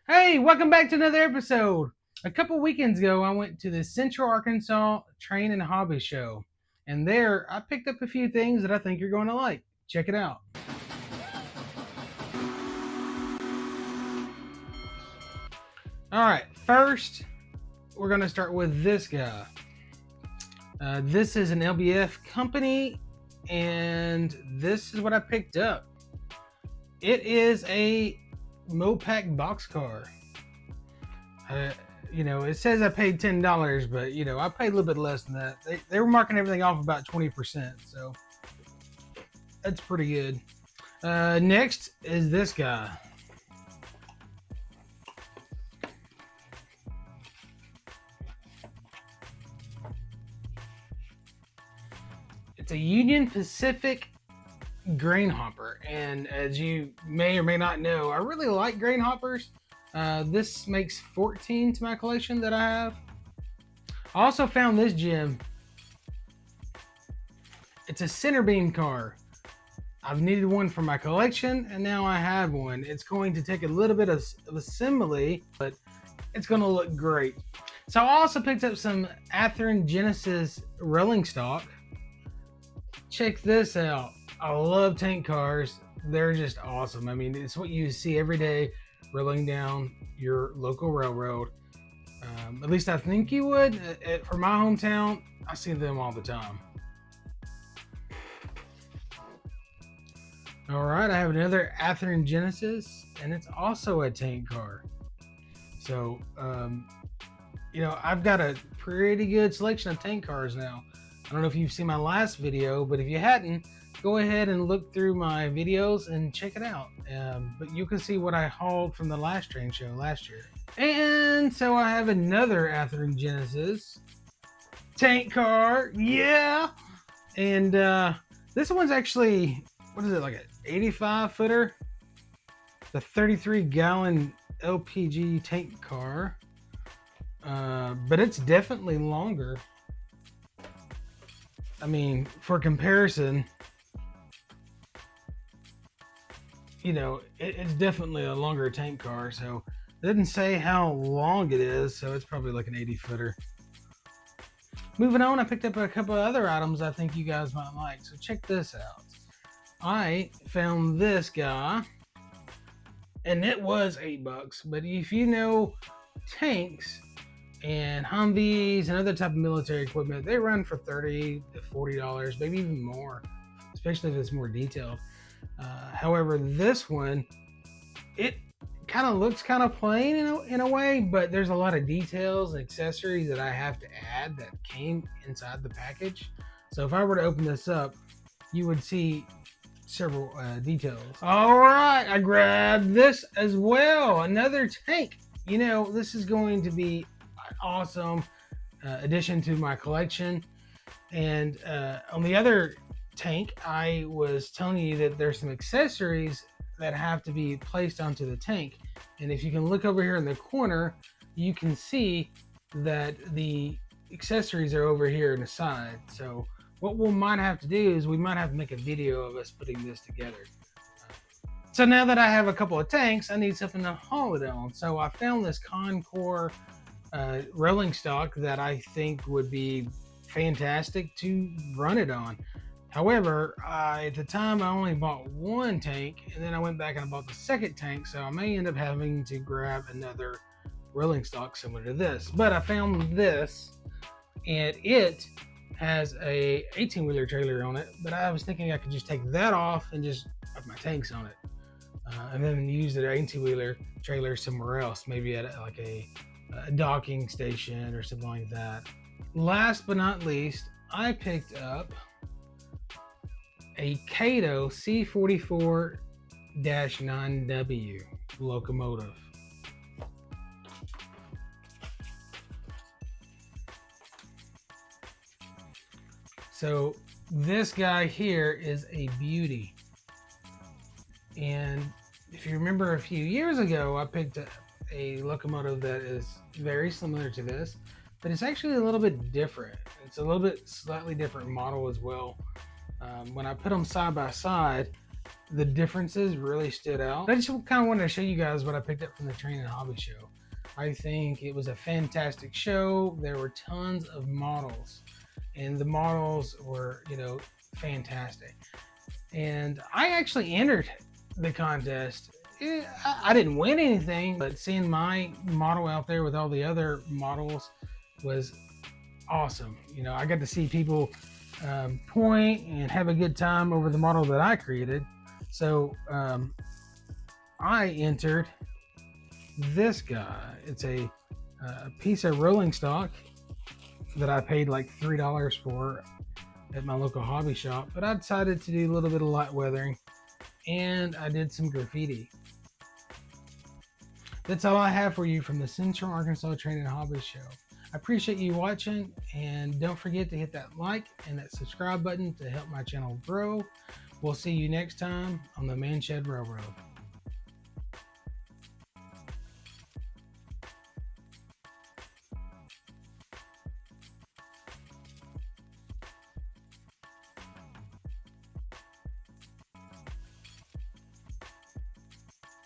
Hey, welcome back to another episode. A couple weekends ago, I went to the Central Arkansas Train and Hobby Show, and there I picked up a few things that I think you're going to like. Check it out. All right, first we're going to start with this guy. This is an LBF company, and this is what I picked up. It is a Mopac boxcar. Uh, it says I paid $10, but I paid a little bit less than that. They were marking everything off about 20%, so that's pretty good. Next is this guy. It's a Union Pacific grain hopper, and as you may or may not know, I really like grain hoppers. This makes 14 to my collection that I have. I also found this gem. It's a center beam car. I've needed one for my collection, and now I have one. It's going to take a little bit of assembly, but it's going to look great. So I also picked up some Athearn Genesis rolling stock. Check this out. I love tank cars. They're just awesome. I mean, it's what you see every day rolling down your local railroad. At least I think you would. For my hometown, I see them all the time. All right, I have another Athearn Genesis, and it's also a tank car. So, I've got a pretty good selection of tank cars now. I don't know if you've seen my last video, but if you hadn't, go ahead and look through my videos and check it out. But you can see what I hauled from the last train show last year. And so I have another Athearn Genesis tank car. Yeah! And this one's actually, what is it, like an 85 footer? The 33-gallon LPG tank car. But it's definitely longer. I mean, for comparison, it's definitely a longer tank car. So it doesn't say how long it is, so it's probably like an 80 footer. Moving on, I picked up a couple of other items I think you guys might like. So check this out. I found this guy, and it was $8. But if you know tanks and Humvees and other type of military equipment, they run for $30 to $40, maybe even more, especially if it's more detailed. However, this one, it kind of looks kind of plain in a way, but there's a lot of details and accessories that I have to add that came inside the package. So if I were to open this up, you would see several details. All right, I grabbed this as well, another tank. This is going to be an awesome addition to my collection. And on the other tank, I was telling you that there's some accessories that have to be placed onto the tank. And if you can look over here in the corner, you can see that the accessories are over here on the side. So what we might have to do is we might have to make a video of us putting this together. So now that I have a couple of tanks, I need something to haul it on. So I found this Concord rolling stock that I think would be fantastic to run it on. However, at the time I only bought one tank, and then I went back and I bought the second tank, so I may end up having to grab another rolling stock similar to this. But I found this, and it has a 18-wheeler trailer on it, but I was thinking I could just take that off and just put my tanks on it, and then use the 18-wheeler trailer somewhere else, maybe at like a docking station or something like that. Last but not least, I picked up a Cato C44-9W locomotive. So this guy here is a beauty. And if you remember a few years ago, I picked up a locomotive that is very similar to this, but it's actually a little bit different. It's a little bit slightly different model as well. When I put them side by side, the differences really stood out. I just kind of wanted to show you guys what I picked up from the Training Hobby Show. I think it was a fantastic show. There were tons of models, and the models were, you know, fantastic. And I actually entered the contest. I didn't win anything, but seeing my model out there with all the other models was awesome. You know, I got to see people point and have a good time over the model that I created. So I entered this guy. It's a piece of rolling stock that I paid like $3 for at my local hobby shop, but I decided to do a little bit of light weathering, and I did some graffiti. That's all I have for you from the Central Arkansas Training Hobby Show. I appreciate you watching, and don't forget to hit that like and that subscribe button to help my channel grow. We'll see you next time on the Man Shed Railroad.